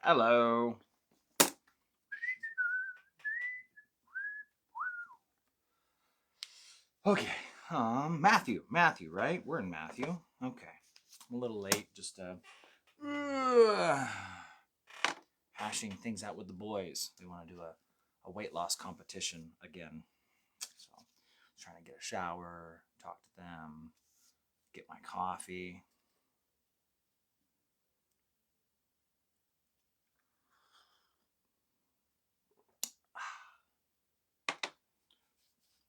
Hello. Okay. Matthew, right? We're in Matthew. Okay. I'm a little late, just hashing things out with the boys. We want to do a weight loss competition again. So I'm trying to get a shower, talk to them, get my coffee.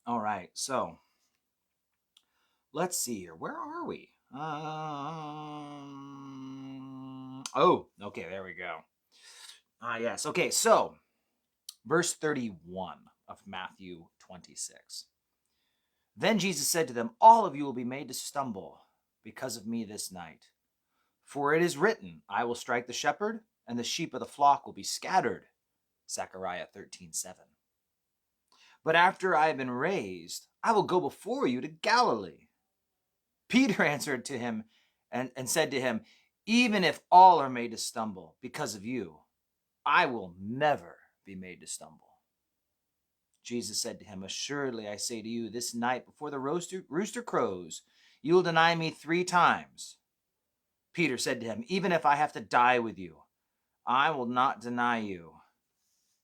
All right, so let's see here. Where are we? Okay, there we go. Yes. Okay, so verse 31 of Matthew 26. Then Jesus said to them, all of you will be made to stumble because of me this night. For it is written, I will strike the shepherd, and the sheep of the flock will be scattered. Zechariah 13:7. But after I have been raised, I will go before you to Galilee. Peter answered to him and said to him, even if all are made to stumble because of you, I will never be made to stumble. Jesus said to him, assuredly I say to you, this night before the rooster crows, you will deny me 3 times. Peter said to him, even if I have to die with you, I will not deny you.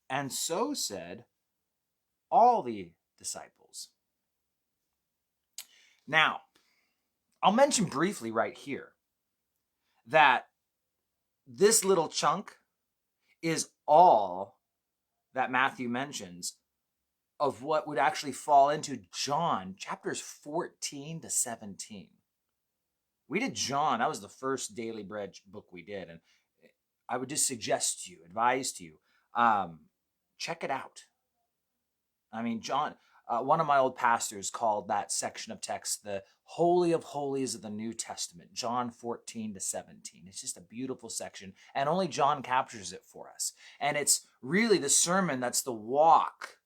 And so said all the disciples. Now, I'll mention briefly right here that this little chunk is all that Matthew mentions of what would actually fall into John chapters 14 to 17. We did John. That was the first Daily Bread book we did. And I would just suggest to you, advise to you, check it out. I mean, John, one of my old pastors called that section of text the Holy of Holies of the New Testament, John 14 to 17. It's just a beautiful section, and only John captures it for us. And it's really the sermon that's the walk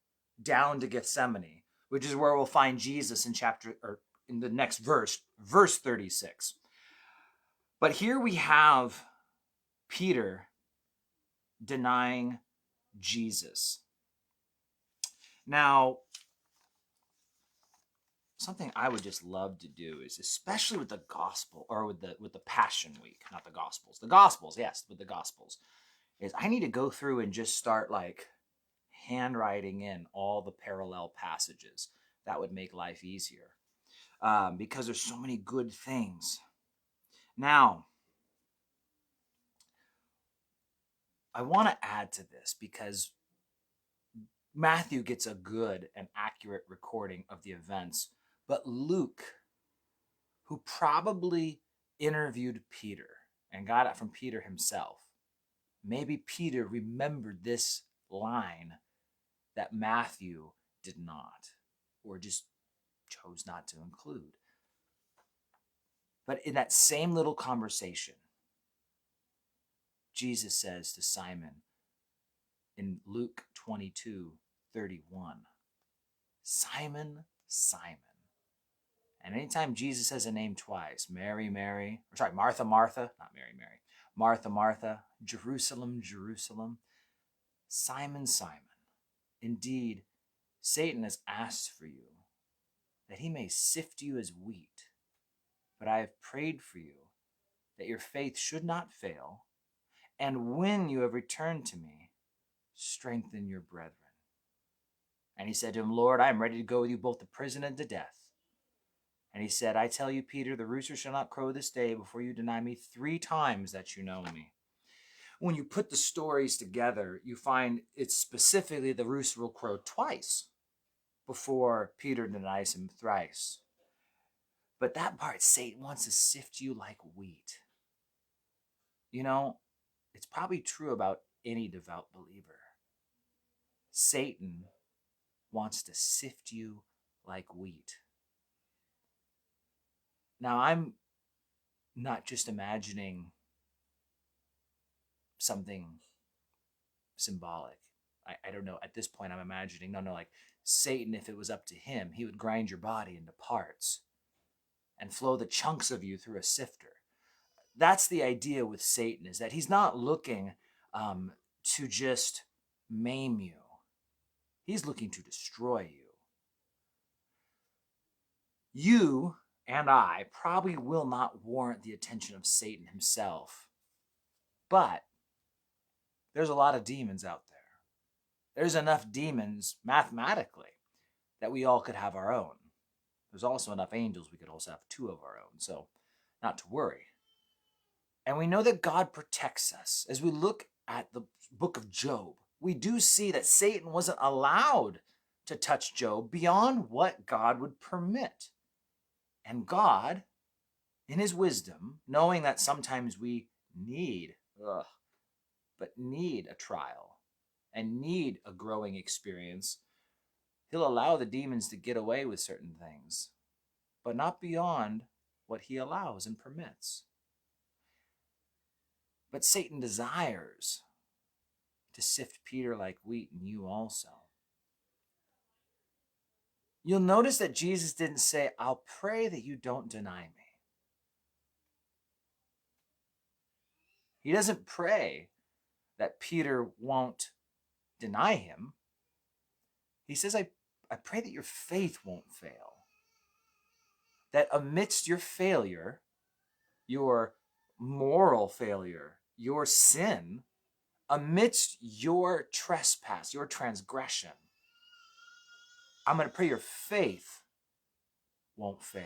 down to Gethsemane, which is where we'll find Jesus in the next verse 36. But here we have Peter denying Jesus. Now, something I would just love to do is, especially with the gospel, or with the Passion Week, not the Gospels. The Gospels, yes, with the Gospels, is I need to go through and just start like handwriting in all the parallel passages. That would make life easier, because there's so many good things. Now, I want to add to this because Matthew gets a good and accurate recording of the events, but Luke, who probably interviewed Peter and got it from Peter himself, maybe Peter remembered this line that Matthew did not, or just chose not to include. But in that same little conversation, Jesus says to Simon in Luke 22:31, Simon, Simon. And anytime Jesus says a name twice, Martha, Martha, not Mary, Mary, Martha, Martha, Jerusalem, Jerusalem, Simon, Simon, indeed, Satan has asked for you that he may sift you as wheat, but I have prayed for you that your faith should not fail, and when you have returned to me, strengthen your brethren. And he said to him, Lord, I am ready to go with you both to prison and to death. And he said, I tell you, Peter, the rooster shall not crow this day before you deny me 3 times that you know me. When you put the stories together, you find it's specifically the rooster will crow twice before Peter denies him thrice. But that part, Satan wants to sift you like wheat. You know, it's probably true about any devout believer. Satan wants to sift you like wheat. Now, I'm not just imagining something symbolic. I don't know. At this point, I'm imagining, like Satan, if it was up to him, he would grind your body into parts and flow the chunks of you through a sifter. That's the idea with Satan, is that he's not looking to just maim you. He's looking to destroy you. You and I probably will not warrant the attention of Satan himself, but there's a lot of demons out there. There's enough demons mathematically that we all could have our own. There's also enough angels we could also have two of our own, so not to worry. And we know that God protects us. As we look at the book of Job, we do see that Satan wasn't allowed to touch Job beyond what God would permit. And God, in his wisdom, knowing that sometimes we need a trial and need a growing experience, he'll allow the demons to get away with certain things, but not beyond what he allows and permits. But Satan desires to sift Peter like wheat, and you also. You'll notice that Jesus didn't say, I'll pray that you don't deny me. He doesn't pray that Peter won't deny him. He says, I pray that your faith won't fail. That amidst your failure, your moral failure, your sin, amidst your trespass, your transgression, I'm going to pray your faith won't fail.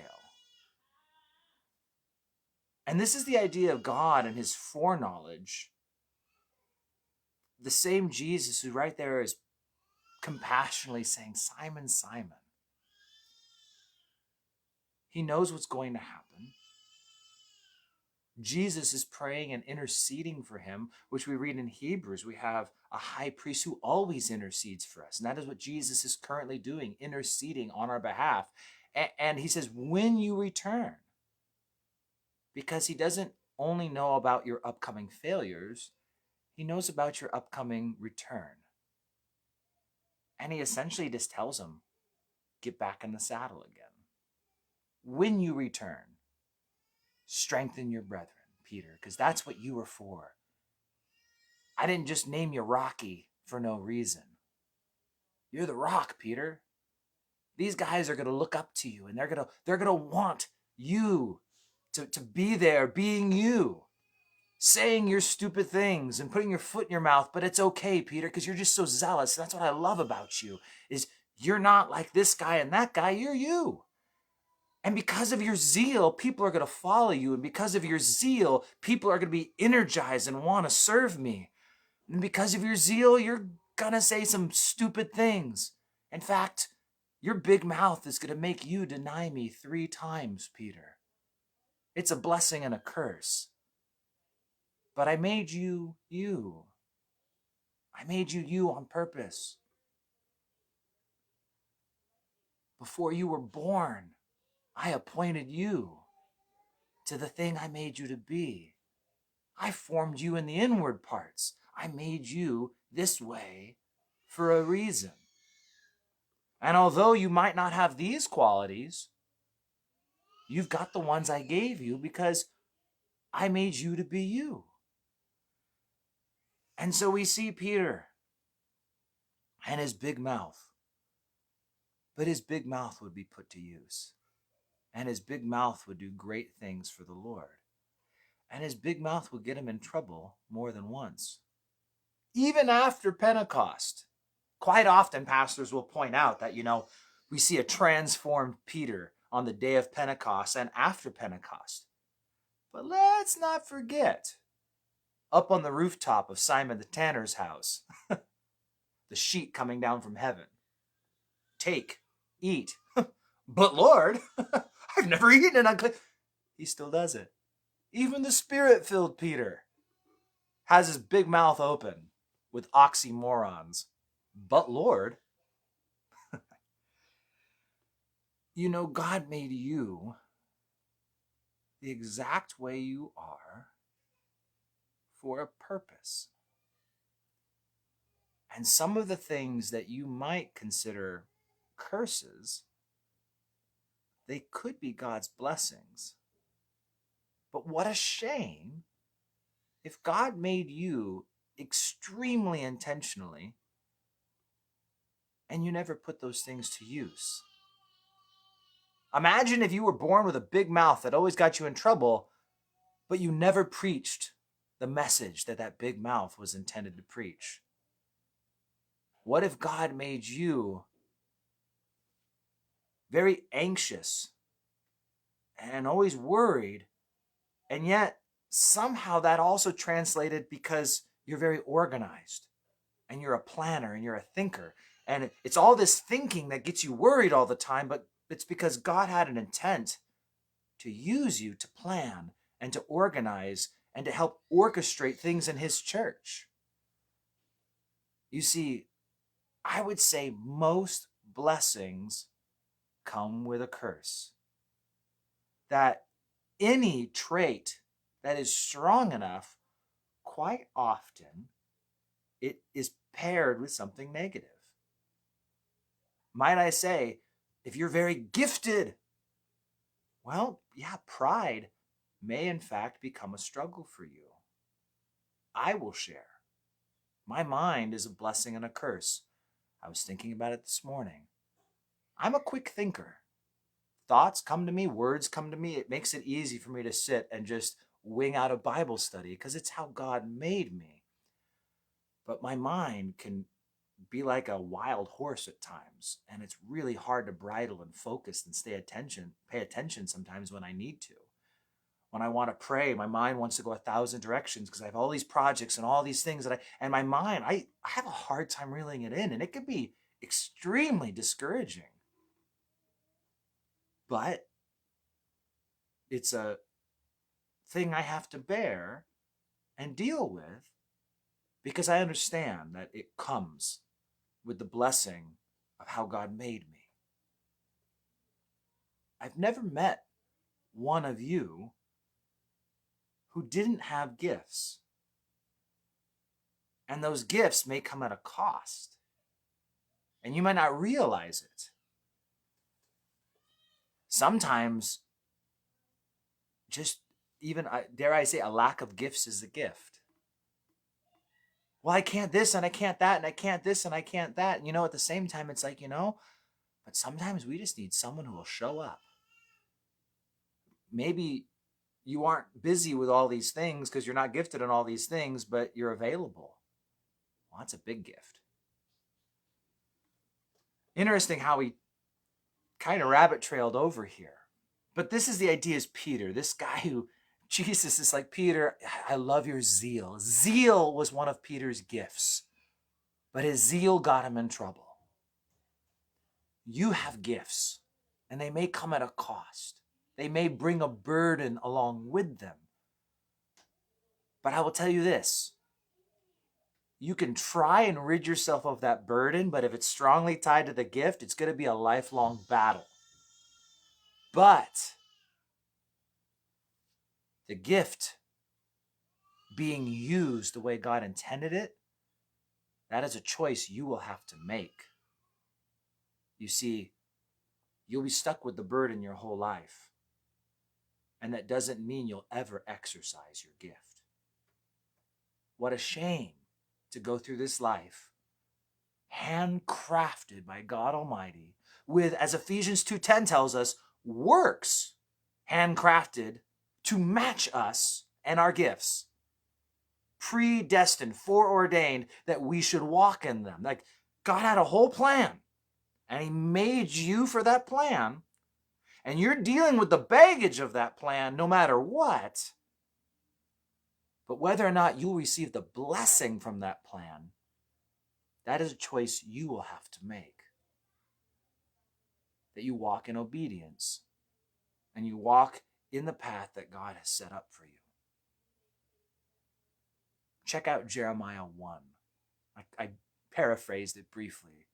And this is the idea of God and his foreknowledge. The same Jesus who right there is compassionately saying, Simon, Simon. He knows what's going to happen. Jesus is praying and interceding for him, which we read in Hebrews. We have a high priest who always intercedes for us. And that is what Jesus is currently doing, interceding on our behalf. And he says, when you return, because he doesn't only know about your upcoming failures, he knows about your upcoming return. And he essentially just tells him, get back in the saddle again. When you return, strengthen your brethren, Peter, because that's what you were for. I didn't just name you Rocky for no reason. You're the Rock, Peter. These guys are going to look up to you, and they're going to want you to be there, being you, saying your stupid things and putting your foot in your mouth. But it's okay, Peter, because you're just so zealous. And that's what I love about you, is you're not like this guy and that guy. You're you. And because of your zeal, people are going to follow you. And because of your zeal, people are going to be energized and want to serve me. And because of your zeal, you're going to say some stupid things. In fact, your big mouth is going to make you deny me 3 times, Peter. It's a blessing and a curse. But I made you you. I made you you on purpose. Before you were born, I appointed you to the thing I made you to be. I formed you in the inward parts. I made you this way for a reason. And although you might not have these qualities, you've got the ones I gave you because I made you to be you. And so we see Peter and his big mouth. But his big mouth would be put to use. And his big mouth would do great things for the Lord. And his big mouth would get him in trouble more than once. Even after Pentecost. Quite often, pastors will point out that, we see a transformed Peter on the day of Pentecost and after Pentecost. But let's not forget, up on the rooftop of Simon the tanner's house, the sheet coming down from heaven. Take, eat. But Lord, I've never eaten an unclean. He still does it. Even the Spirit-filled Peter has his big mouth open with oxymorons. But Lord, God made you the exact way you are for a purpose. And some of the things that you might consider curses, they could be God's blessings. But what a shame if God made you extremely intentionally, and you never put those things to use. Imagine if you were born with a big mouth that always got you in trouble, but you never preached the message that that big mouth was intended to preach. What if God made you very anxious and always worried, and yet somehow that also translated because you're very organized and you're a planner and you're a thinker, and it's all this thinking that gets you worried all the time, but it's because God had an intent to use you to plan and to organize and to help orchestrate things in his church. You see, I would say most blessings come with a curse. That any trait that is strong enough, quite often, it is paired with something negative. Might I say, if you're very gifted, well, yeah, pride may in fact become a struggle for you. I will share. My mind is a blessing and a curse. I was thinking about it this morning. I'm a quick thinker. Thoughts come to me, words come to me. It makes it easy for me to sit and just wing out a Bible study because it's how God made me. But my mind can be like a wild horse at times, and it's really hard to bridle and focus and pay attention sometimes when I need to. When I want to pray, my mind wants to go 1,000 directions because I have all these projects and all these things and my mind, I have a hard time reeling it in, and it can be extremely discouraging. But it's a thing I have to bear and deal with because I understand that it comes with the blessing of how God made me. I've never met one of you who didn't have gifts. And those gifts may come at a cost. And you might not realize it. Sometimes, just even, dare I say, a lack of gifts is a gift. Well, I can't this and I can't that and I can't this and I can't that. And, at the same time, it's like, but sometimes we just need someone who will show up. Maybe you aren't busy with all these things because you're not gifted in all these things, but you're available. Well, that's a big gift. Interesting how we kind of rabbit trailed over here. But this is the idea is Peter, this guy who Jesus is like, Peter, I love your zeal. Zeal was one of Peter's gifts, but his zeal got him in trouble. You have gifts, and they may come at a cost. They may bring a burden along with them. But I will tell you this. You can try and rid yourself of that burden, but if it's strongly tied to the gift, it's going to be a lifelong battle. But the gift being used the way God intended it, that is a choice you will have to make. You see, you'll be stuck with the burden your whole life. And that doesn't mean you'll ever exercise your gift. What a shame to go through this life handcrafted by God Almighty with, as Ephesians 2:10 tells us, works handcrafted to match us and our gifts. Predestined, foreordained that we should walk in them. Like God had a whole plan and he made you for that plan. And you're dealing with the baggage of that plan no matter what. But whether or not you'll receive the blessing from that plan, that is a choice you will have to make. That you walk in obedience and you walk in the path that God has set up for you. Check out Jeremiah 1. I paraphrased it briefly.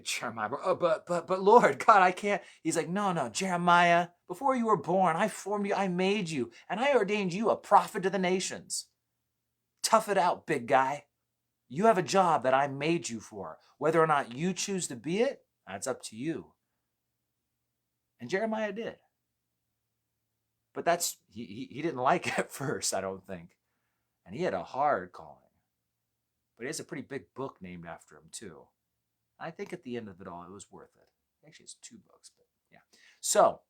Jeremiah, but Lord God, I can't. He's like, no, Jeremiah, before you were born, I formed you, I made you, and I ordained you a prophet to the nations. Tough it out, big guy. You have a job that I made you for. Whether or not you choose to be it, that's up to you. And Jeremiah did. But he didn't like it at first, I don't think. And he had a hard calling. But he has a pretty big book named after him, too. I think at the end of it all, it was worth it. Actually, it's 2 books, but yeah. So,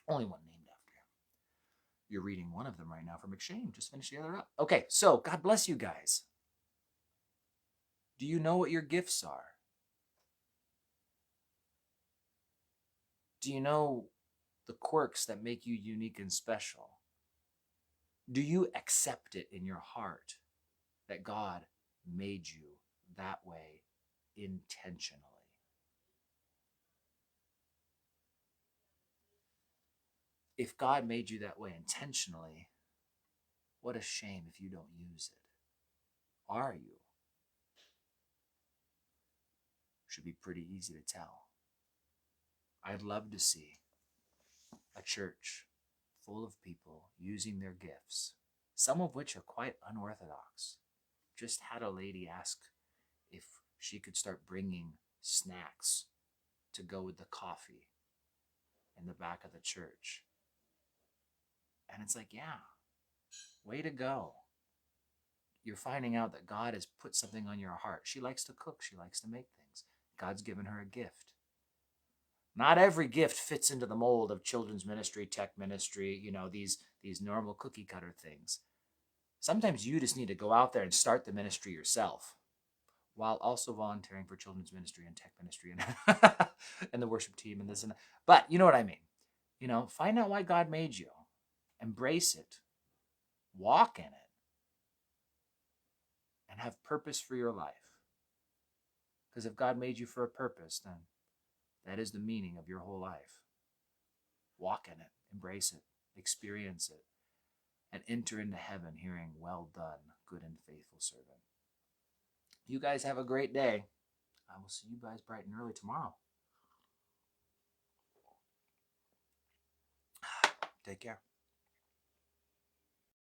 only one named after him. You're reading one of them right now from McShane. Just finish the other up. Okay, so God bless you guys. Do you know what your gifts are? Do you know the quirks that make you unique and special? Do you accept it in your heart that God made you that way intentionally? If God made you that way intentionally, what a shame if you don't use it. Are you? Should be pretty easy to tell. I'd love to see a church full of people using their gifts, some of which are quite unorthodox. Just had a lady ask if she could start bringing snacks to go with the coffee in the back of the church. And it's like, yeah, way to go. You're finding out that God has put something on your heart. She likes to cook. She likes to make things. God's given her a gift. Not every gift fits into the mold of children's ministry, tech ministry, these normal cookie cutter things. Sometimes you just need to go out there and start the ministry yourself while also volunteering for children's ministry and tech ministry and, and the worship team and this and that. But you know what I mean. Find out why God made you. Embrace it. Walk in it. And have purpose for your life. Because if God made you for a purpose, then that is the meaning of your whole life. Walk in it. Embrace it. Experience it. And enter into heaven hearing, well done, good and faithful servant. You guys have a great day. I will see you guys bright and early tomorrow. Take care.